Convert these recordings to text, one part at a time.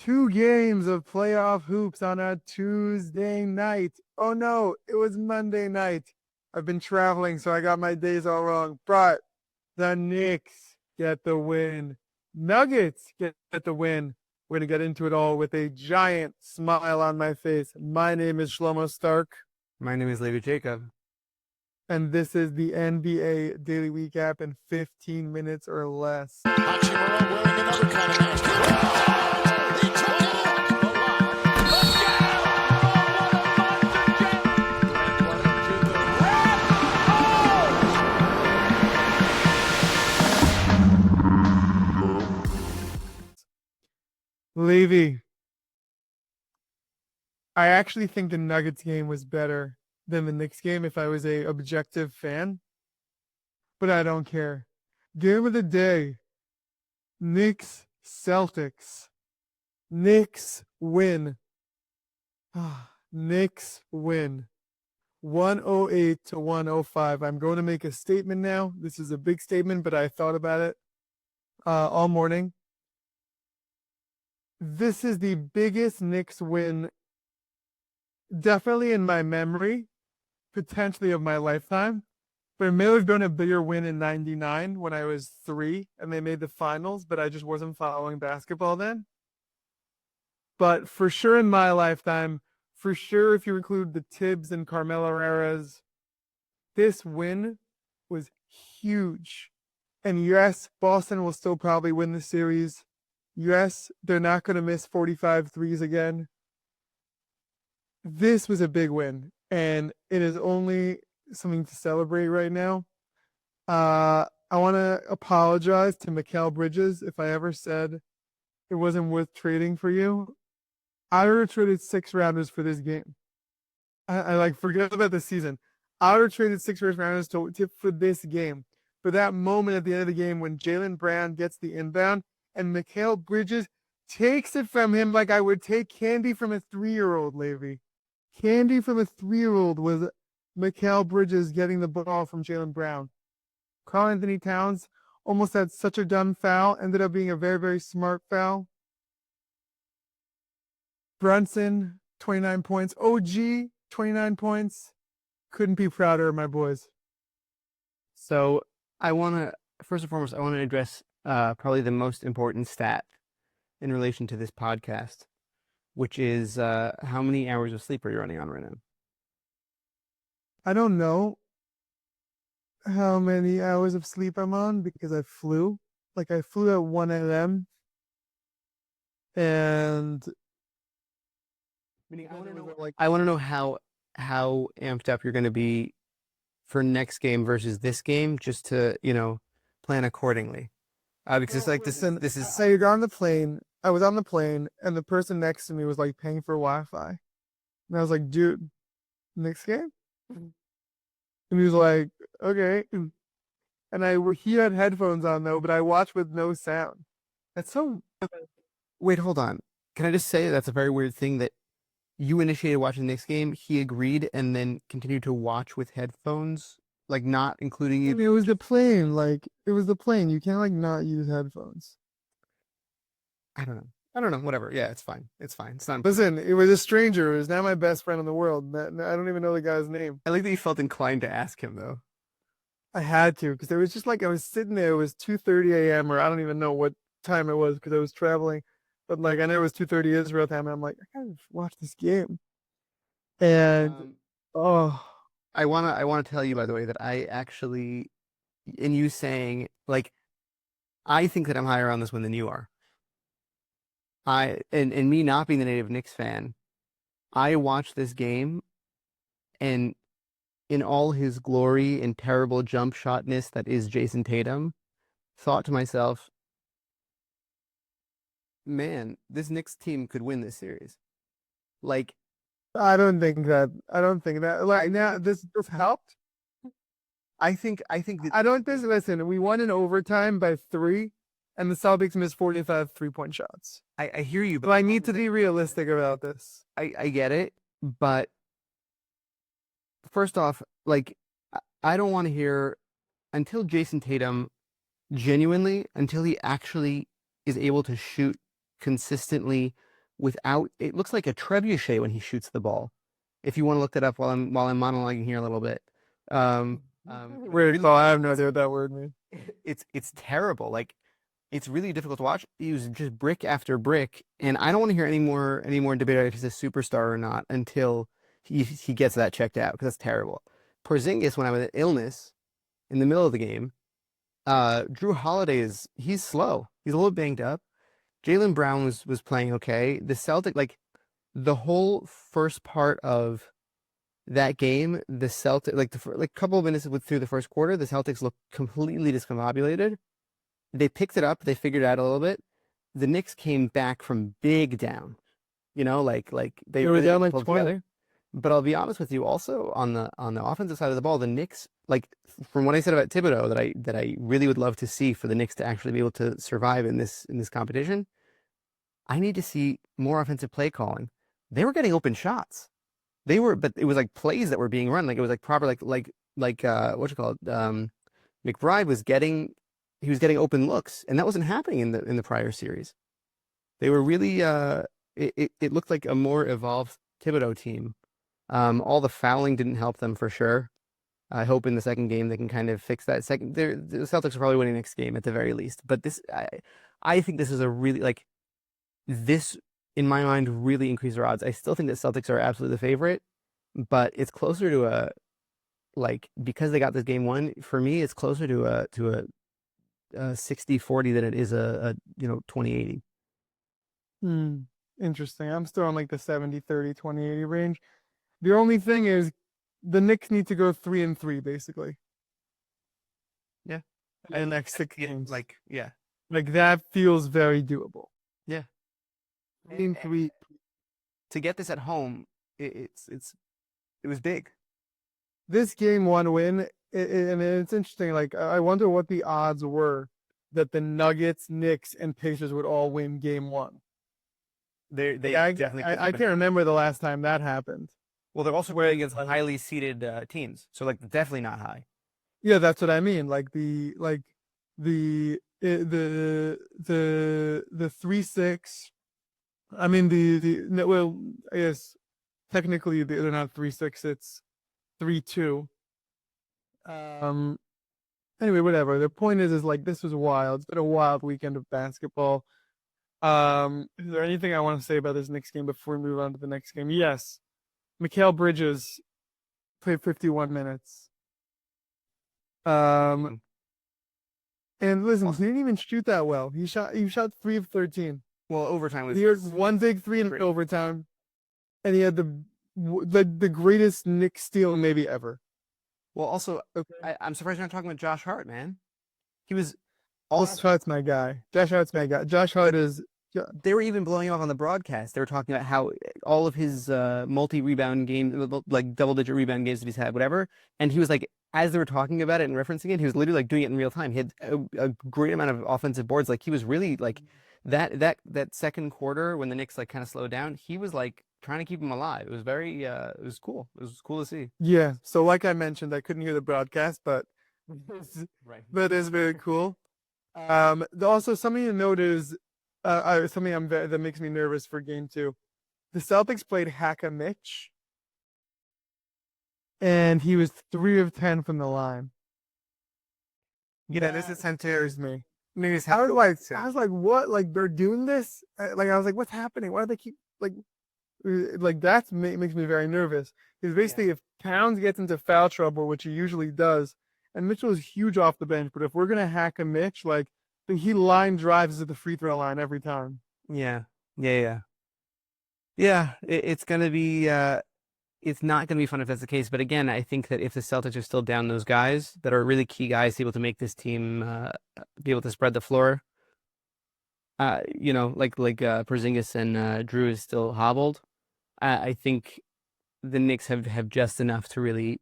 Two games of playoff hoops on a Tuesday night. Oh no, it was Monday night. I've been traveling, so I got my days all wrong. But the Knicks get the win. Nuggets get the win. We're going to get into it all with a giant smile on my face. My name is Shlomo Stark, My name is Levi Jacob. and this is the NBA Daily Recap in 15 minutes or less. Hachimura wearing another kind of mask. He took it. Levy, I actually think the Nuggets game was better than the Knicks game if I was a objective fan, but I don't care. Game of the day, Knicks Celtics. Knicks win. Knicks win. 108 to 105. I'm going to make a statement now. This is a big statement, but I thought about it all morning. This is the biggest Knicks win, definitely in my memory, potentially of my lifetime. But it may have been a bigger win in 99 when I was 3 and they made the finals, but I just wasn't following basketball then. But for sure in my lifetime, for sure if you include the Tibbs and Carmelo eras, this win was huge. And yes, Boston will still probably win the series. Yes, they're not going to miss 45 threes again. This was a big win, and it is only something to celebrate right now. I want to apologize to Mikal Bridges if I ever said it wasn't worth trading for you. I would have traded 6 rounders for this game. I like forget about the season. I would have traded 6 first rounders for this game. For that moment at the end of the game when Jaylen Brown gets the inbound and Mikal Bridges takes it from him like I would take candy from a 3-year-old, Levy. Candy from a 3-year-old was Mikal Bridges getting the ball from Jaylen Brown. Karl-Anthony Towns almost had such a dumb foul, ended up being a very, very smart foul. Brunson, 29 points. OG, 29 points. Couldn't be prouder of my boys. So first and foremost, I want to address probably the most important stat in relation to this podcast, which is how many hours of sleep are you running on right now? I don't know how many hours of sleep I'm on because I flew. Like I flew at 1 a.m. and I want to know how amped up you're going to be for next game versus this game, just to plan accordingly. Because it's like this is I got on the plane. I was on the plane, and the person next to me was like paying for Wi-Fi, and I was like, "Dude, next game?" And he was like, "Okay." And he had headphones on though, but I watched with no sound. That's so. Wait, hold on. Can I just say that's a very weird thing that you initiated watching the Knicks game, he agreed, and then continued to watch with headphones, like not including you. It was the plane. Like it was the plane. You can't like not use headphones. I don't know. Whatever. Yeah, it's fine. It's fine. It's not. Listen, it was a stranger. It was now my best friend in the world. I don't even know the guy's name. I like that you felt inclined to ask him though. I had to because there was just like I was sitting there. It was 2:30 a.m. or I don't even know what time it was because I was traveling. But like I know it was 2:30 Israel time, and I'm like, I gotta watch this game. And oh, I wanna tell you, by the way, that I actually, in you saying like, I think that I'm higher on this one than you are. And me not being the native Knicks fan, I watched this game, and in all his glory and terrible jump shotness that is Jason Tatum, thought to myself, man, this Knicks team could win this series. Like, I don't think that. Like now, this helped. I think that I don't think. Listen, we won in overtime by 3, and the Celtics missed 45 3-point shots. I hear you, But I need to be realistic about this. I get it, but first off, like, I don't want to hear until Jason Tatum until he actually is able to shoot consistently without it looks like a trebuchet when he shoots the ball. If you want to look that up while I'm monologuing here a little bit. Weird call. I have no idea what that word means. It's terrible. Like it's really difficult to watch. He was just brick after brick, and I don't want to hear any more debate if he's a superstar or not until he gets that checked out because that's terrible. Porzingis, when I was with illness in the middle of the game, Drew Holiday he's slow. He's a little banged up. Jaylen Brown was playing okay. The Celtic, like the whole first part of that game, the Celtic, like couple of minutes through the first quarter, the Celtics looked completely discombobulated. They picked it up. They figured it out a little bit. The Knicks came back from big down. Like they were really down like pulled 20. together. But I'll be honest with you, also on the offensive side of the ball, the Knicks, like from what I said about Thibodeau, that I really would love to see for the Knicks to actually be able to survive in this competition. I need to see more offensive play calling. They were getting open shots. But it was like plays that were being run. Like it was like proper what you call it? McBride was getting open looks, and that wasn't happening in the prior series. They were really it looked like a more evolved Thibodeau team. All the fouling didn't help them for sure. I hope in the second game they can kind of fix that. The Celtics are probably winning next game at the very least. But I think this is a really this in my mind really increased their odds. I still think that Celtics are absolutely the favorite, but it's closer to because they got this game won. For me, it's closer to a 60-40 than it is a 20-80. Interesting. I'm still on like the 70-30, 20-80 range. The only thing is the Knicks need to go 3-3 basically. Yeah. In the next 6 games. Like that feels very doable. Yeah. 3-3 to get this at home, it was big. This game 1 win, and it's interesting. Like I wonder what the odds were that the Nuggets, Knicks, and Pacers would all win game 1. They definitely. I can't remember the last time that happened. Well, they're also playing against highly seeded teams, so definitely not high. Yeah, that's what I mean. Like the 3-6. I mean well, I guess technically they're not 3-6. It's 3-2. Anyway, whatever. The point is like this was wild. It's been a wild weekend of basketball. Is there anything I want to say about this next game before we move on to the next game? Yes. Mikal Bridges played 51 minutes. And listen, he didn't even shoot that well. He shot 3 of 13. Well, overtime was. He had one big 3 in overtime, and he had the greatest Knicks steal maybe ever. Well, also, I'm surprised you're not talking about Josh Hart, man. He was. Josh Hart's my guy. Josh Hart's my guy. Josh Hart is. They were even blowing him off on the broadcast. They were talking about how all of his multi-rebound games, like double-digit rebound games that he's had, whatever. And he was like, as they were talking about it and referencing it, he was literally doing it in real time. He had a great amount of offensive boards. Like he was really that second quarter when the Knicks kind of slowed down. He was trying to keep him alive. It was very it was cool. It was cool to see. Yeah. So like I mentioned, I couldn't hear the broadcast, but Right. But it's very cool. Also something to note is something that makes me nervous for game 2. The Celtics played Haka Mitch, and he was 3 of 10 from the line. This scares me. How do I was like, what? Like they're doing this? I was like, what's happening? Why do they keep that makes me very nervous. Because basically, if Towns gets into foul trouble, which he usually does, and Mitchell is huge off the bench, but if we're gonna hack a Mitch, he line drives to the free throw line every time. Yeah. It's gonna be. It's not gonna be fun if that's the case. But again, I think that if the Celtics are still down those guys that are really key guys able to make this team be able to spread the floor, Porzingis and Drew is still hobbled. I think the Knicks have just enough to really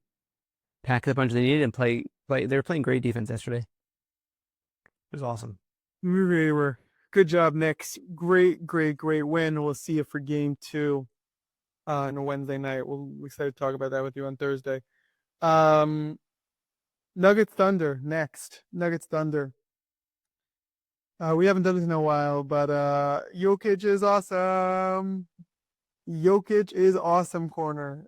pack the punch they needed and play. They were playing great defense yesterday. It was awesome. We really were. Good job, Knicks. Great win. We'll see you for game 2 on a Wednesday night. We're excited to talk about that with you on Thursday. Nuggets Thunder next. Nuggets Thunder. We haven't done this in a while, but Jokic is awesome. Jokic is awesome corner.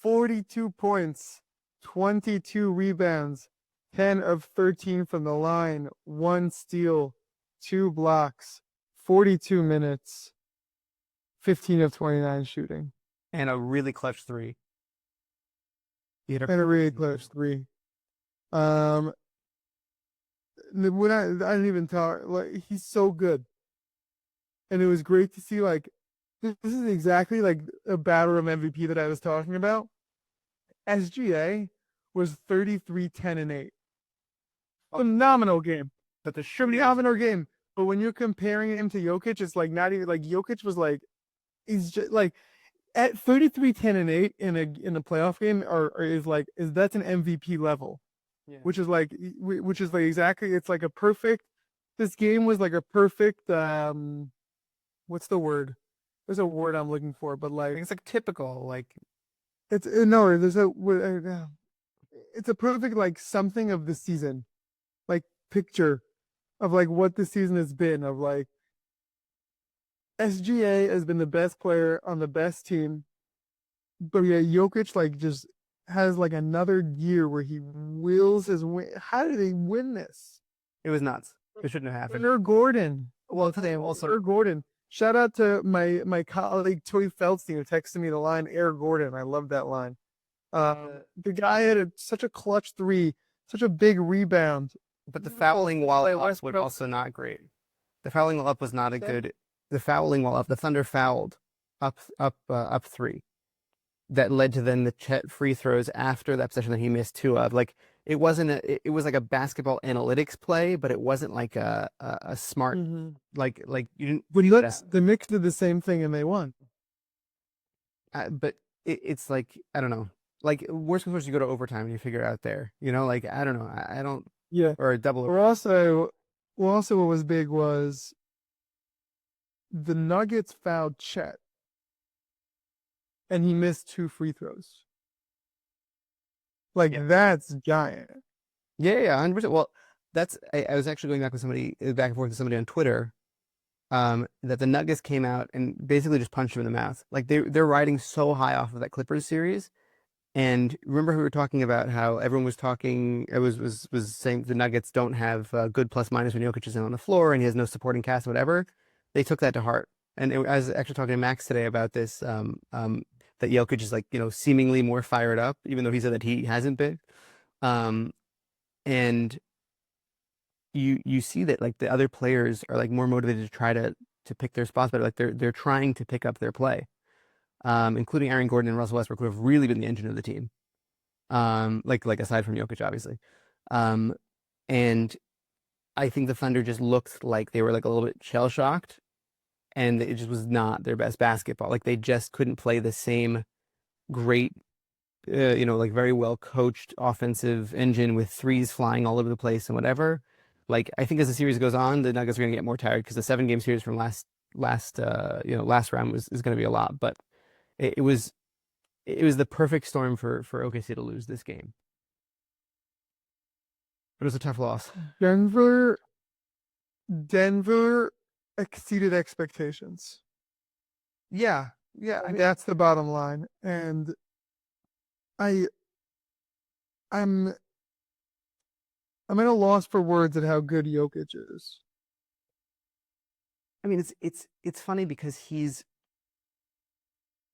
42 points, 22 rebounds, 10 of 13 from the line, 1 steal, 2 blocks, 42 minutes, 15 of 29 shooting. And a really clutch 3. He hit And a really close 3. When I didn't even talk, like, he's so good. And it was great to see, like, this is exactly like a battle room MVP that I was talking about. SGA was 33, 10, and 8. Phenomenal game. But the Phenomenal game. But when you're comparing him to Jokic, it's like not even like Jokic was like, he's just like at 33, 10, and 8 in a playoff game is that's an MVP level. Yeah. Which is like exactly, it's like a perfect, this game was like a perfect what's the word? There's a word I'm looking for, but like it's like typical, like it's no, there's a it's a perfect like something of the season, like picture of like what the season has been, of like SGA has been the best player on the best team, but yeah, Jokic like just has like another year where he wills his win. How did he win this? it was nuts. It shouldn't have happened. Turner Gordon. Well, today also Turner Gordon. Shout out to my colleague Toy Feldstein who texted me the line Air Gordon. I love that line. The guy had such a clutch 3, such a big rebound. but the fouling while up was also not great. The fouling while up was not a good. The fouling while up, the Thunder fouled up 3. That led to then the Chet free throws after that possession that he missed 2 of. Like it wasn't it was like a basketball analytics play, but it wasn't like a smart like you didn't. But the Knicks did the same thing and they won. But it's like I don't know. Like worst comes worst, you go to overtime and you figure it out there. You know, like I don't know. I don't. Yeah. Or a double. Or also what was big was the Nuggets fouled Chet, and he missed 2 free throws. Like that's giant. Yeah, 100%. Well, that's I was actually going back and forth with somebody on Twitter, that the Nuggets came out and basically just punched him in the mouth. Like they're riding so high off of that Clippers series. And remember we were talking about how everyone was talking, it was saying the Nuggets don't have good plus minus when Jokic is on the floor and he has no supporting cast, whatever. They took that to heart. And I was actually talking to Max today about this, that Jokic is like, seemingly more fired up, even though he said that he hasn't been. And you see that like the other players are like more motivated to try to pick their spots, but like they're trying to pick up their play. Including Aaron Gordon and Russell Westbrook, who have really been the engine of the team. Like aside from Jokic, obviously. And I think the Thunder just looked like they were like a little bit shell shocked, and it just was not their best basketball. Like they just couldn't play the same great, like very well coached offensive engine with threes flying all over the place and whatever. Like I think as the series goes on, the Nuggets are going to get more tired because the 7-game series from last round is going to be a lot, but. It was the perfect storm for OKC to lose this game. It was a tough loss. Denver exceeded expectations. Yeah. That's the bottom line. And I'm at a loss for words at how good Jokic is. I mean, it's funny because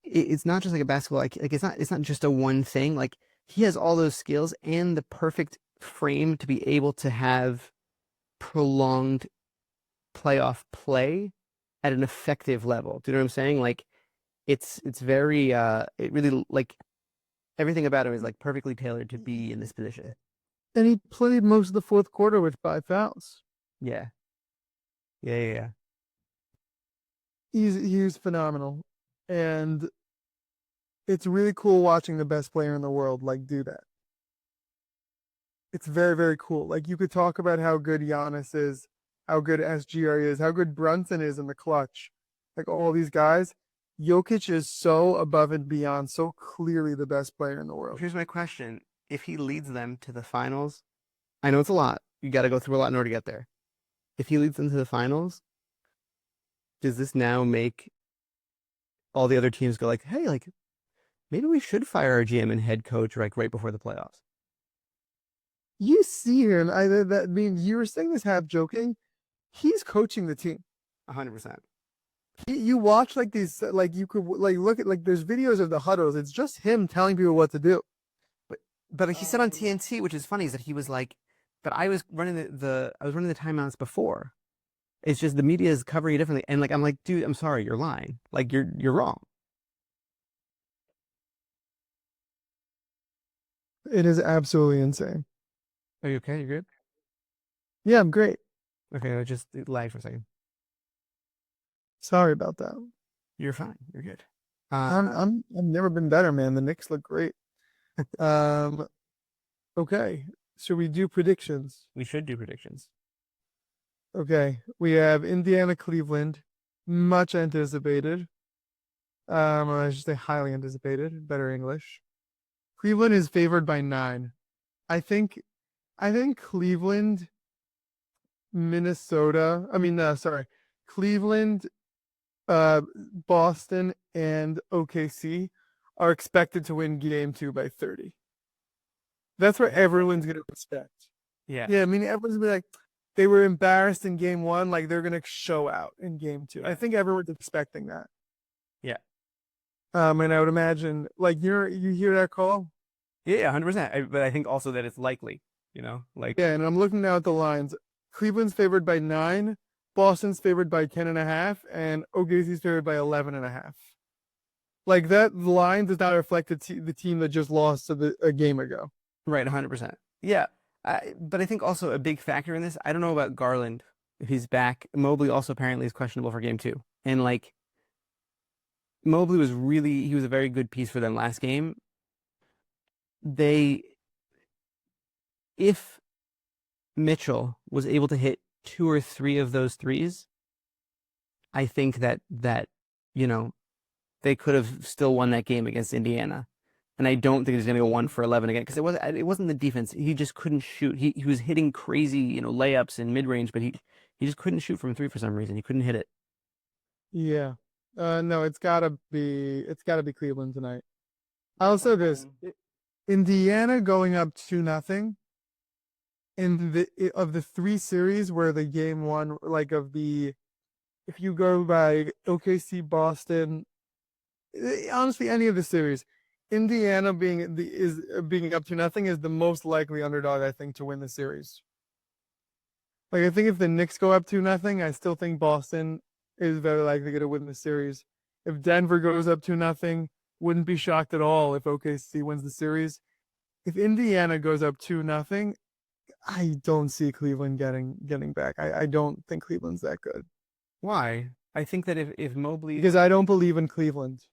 it's not just like a basketball, like it's not just a one thing. Like he has all those skills and the perfect frame to be able to have prolonged playoff play at an effective level. Do you know what I'm saying? Like it's very it really like everything about him is like perfectly tailored to be in this position. And he played most of the fourth quarter with 5 fouls. Yeah. He's phenomenal. And it's really cool watching the best player in the world like do that. It's very, very cool. Like you could talk about how good Giannis is, how good SGA is, how good Brunson is in the clutch. Like all these guys. Jokic is so above and beyond, so clearly the best player in the world. Here's my question. If he leads them to the finals, I know it's a lot. You got to go through a lot in order to get there. if he leads them to the finals, does this now make all the other teams go like, hey, like maybe we should fire our GM and head coach like right before the playoffs? You see him. That means you were saying this half joking. He's coaching the team. 100%. You watch like these, like you could like look at like there's videos of the huddles. It's just him telling people what to do. But he said on TNT, which is funny, is that he was like, but I was running the timeouts before. It's just the media is covering it differently, and like I'm like, dude, I'm sorry, you're lying. Like you're wrong. It is absolutely insane. Are you okay? You're good. Yeah, I'm great. Okay, I just lagged for a second. Sorry about that. You're fine. You're good. I've never been better, man. The Knicks look great. Okay. Should we do predictions? We should do predictions. Okay. We have Indiana, Cleveland, much anticipated. Or I should say highly anticipated. Better English. Cleveland is favored by 9. I think Cleveland, Minnesota. Cleveland, Boston, and OKC are expected to win game 2 by 30. That's what everyone's gonna expect. Yeah. Yeah, I mean everyone's gonna be like, they were embarrassed in game 1, like they're gonna show out in game 2. I think everyone's expecting that. Yeah. And I would imagine like you hear that call? Yeah, 100%. But I think also that it's likely, like Yeah, and I'm looking now at the lines. Cleveland's favored by 9, Boston's favored by 10.5, and OKC's favored by 11.5. Like that line does not reflect the team that just lost to a game ago. right, 100%. Yeah. But I think also a big factor in this, I don't know about Garland if he's back. Mobley also apparently is questionable for game 2. And like Mobley he was a very good piece for them last game. If Mitchell was able to hit 2 or 3 of those threes, I think that they could have still won that game against Indiana. And I don't think he's going to go 1 for 11 again because it wasn't the defense. He just couldn't shoot. He was hitting crazy, layups in mid-range, but he just couldn't shoot from 3 for some reason. He couldn't hit it. Yeah. No, it's gotta be Cleveland tonight. Also, this Indiana going up 2-0 in the 3 series where the game 1, like if you go by OKC, Boston, honestly, any of the series, Indiana being up 2-0 is the most likely underdog, I think, to win the series. Like I think if the Knicks go up 2-0, I still think Boston is very likely going to win the series. If Denver goes up 2-0, wouldn't be shocked at all if OKC wins the series. If Indiana goes up 2-0, I don't see Cleveland getting back. I don't think Cleveland's that good. Why? I think that if Mobley... Because I don't believe in Cleveland.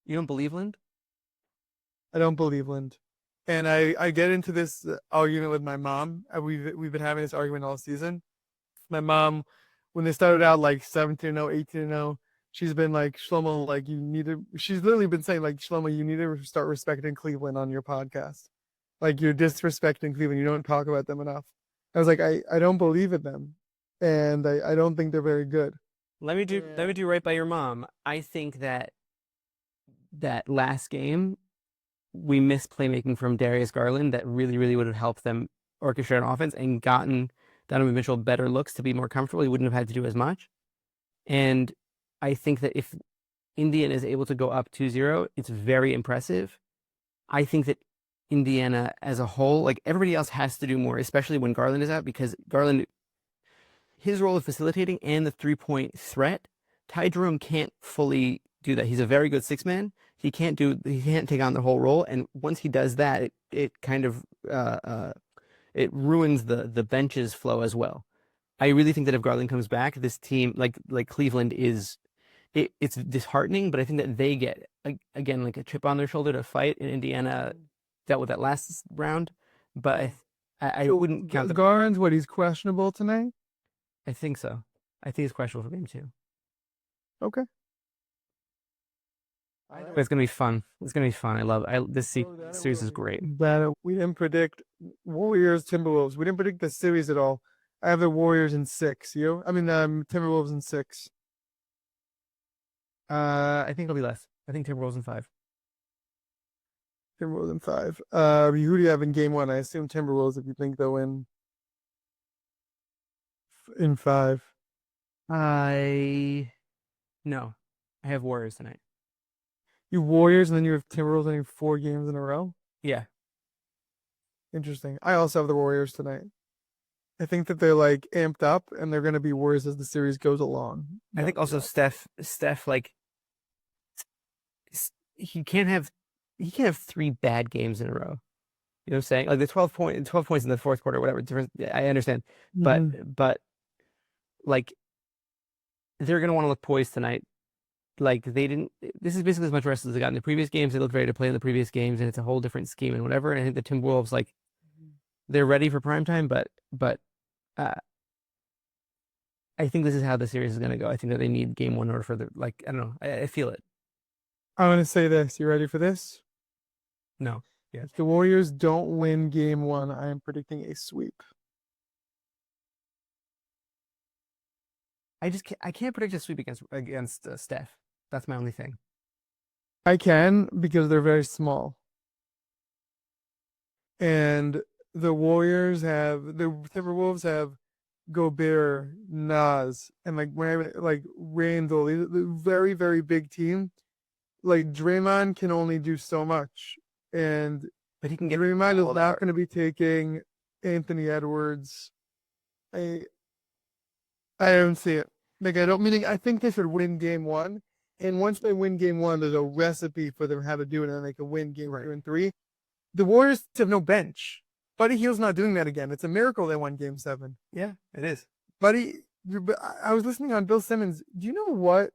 You don't believe Lind? I don't believe Lind. And I get into this argument with my mom. We've been having this argument all season. My mom, when they started out like 17-0, 18-0, she's been like, Shlomo, like she's literally been saying like, Shlomo, you need to start respecting Cleveland on your podcast. Like you're disrespecting Cleveland. You don't talk about them enough. I was like, I don't believe in them. And I don't think they're very good. Let me do right by your mom. I think that last game, we missed playmaking from Darius Garland that really, really would have helped them orchestrate an offense and gotten Donovan Mitchell better looks to be more comfortable. He wouldn't have had to do as much. And I think that if Indiana is able to go up 2-0, it's very impressive. I think that Indiana as a whole, like everybody else has to do more, especially when Garland is out, because Garland, his role of facilitating and the 3-point threat, Ty Jerome can't fully do that. He's a very good 6-man. He can't take on the whole role. And once he does that, it kind of it ruins the bench's flow as well. I really think that if Garland comes back, this team like Cleveland it's disheartening, but I think that they get again like a chip on their shoulder to fight. In Indiana dealt with that last round, but I wouldn't count Garland's he's questionable tonight. I think so. I think he's questionable for game 2. Okay. It's gonna be fun. It's gonna be fun. I love this series is great. But we didn't predict Warriors Timberwolves. We didn't predict the series at all. I have the Warriors in 6. You? I mean, Timberwolves in 6. I think it'll be less. I think Timberwolves in 5. Timberwolves in 5. Who do you have in game 1? I assume Timberwolves if you think they'll win in 5. No, I have Warriors tonight. You Warriors, and then you have Timberwolves winning 4 games in a row? Yeah. Interesting. I also have the Warriors tonight. I think that they're like amped up, and they're going to be worse as the series goes along. I think also Steph, like, he can't have 3 bad games in a row. You know what I'm saying? Like the 12 points in the fourth quarter, whatever. I understand, but like they're gonna want to look poised tonight. Like they didn't. This is basically as much rest as they got in the previous games. They looked ready to play in the previous games, and it's a whole different scheme and whatever. And I think the Timberwolves, like, they're ready for prime time, but I think this is how the series is gonna go. I think that they need game 1 in order for the, like, I don't know. I feel it. I'm going to say this. You ready for this? No. Yes. If the Warriors don't win game 1, I am predicting a sweep. I can't predict a sweep against Steph. That's my only thing. I can because they're very small. And the Timberwolves have Gobert, Nas, and like Randall. These are very, very big team. Like Draymond can only do so much. And But he can get Draymond all is that. not going to be taking Anthony Edwards. I don't see it. Like I think they should win game 1. And once they win game 1, there's a recipe for them how to do it, and they can win game 2 and 3. The Warriors have no bench. Buddy Hield's not doing that again. It's a miracle they won game 7. Yeah, it is. Buddy, I was listening on Bill Simmons. Do you know what?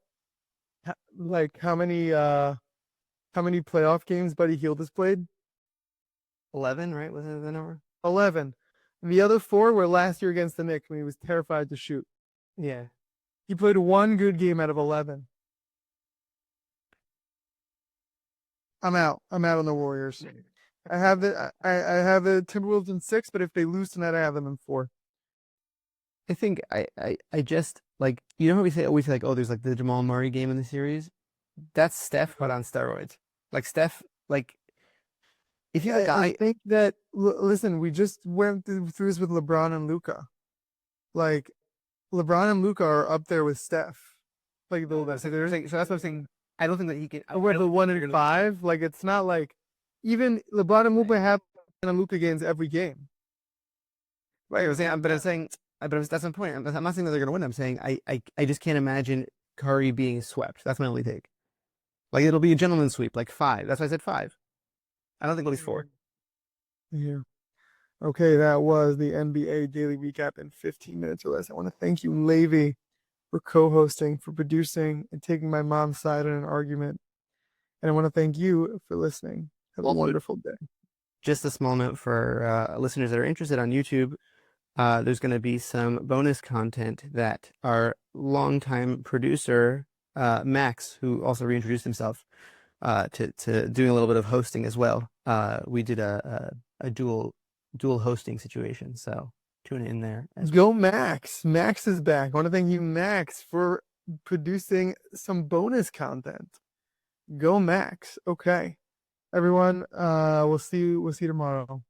Like how many playoff games Buddy Hield has played? 11, right? Was it the number? 11. The other 4 were last year against the Knicks when he was terrified to shoot. Yeah. He played 1 good game out of 11. I'm out. I'm out on the Warriors. I have the Timberwolves in 6, but if they lose tonight, I have them in 4. I think I just, like, you know how we always say like, oh, there's like the Jamal Murray game in the series? That's Steph, but on steroids. Like Steph, like, if you have a guy, I think that listen, we just went through this with LeBron and Luka. Like LeBron and Luka are up there with Steph. Like so that's what I'm saying. I don't think that he can. we're the 1 and 5. Like it's not like even LeBron and Luka have Luka games every game. Right, I'm saying, that's my point. I'm not saying that they're gonna win. I'm saying I just can't imagine Curry being swept. That's my only take. Like it'll be a gentleman's sweep, like 5. That's why I said 5. I don't think it'll be 4. Yeah. Okay, that was the NBA Daily Recap in 15 minutes or less. I want to thank you, Levy, for co-hosting, for producing, and taking my mom's side in an argument. And I want to thank you for listening. Have a wonderful day. Just a small note for listeners that are interested on YouTube. There's going to be some bonus content that our longtime producer, Max, who also reintroduced himself to doing a little bit of hosting as well. We did a dual hosting situation, so tune in there. Go Max. Max is back. I want to thank you, Max, for producing some bonus content. Go Max. Okay. Everyone, we'll see you tomorrow.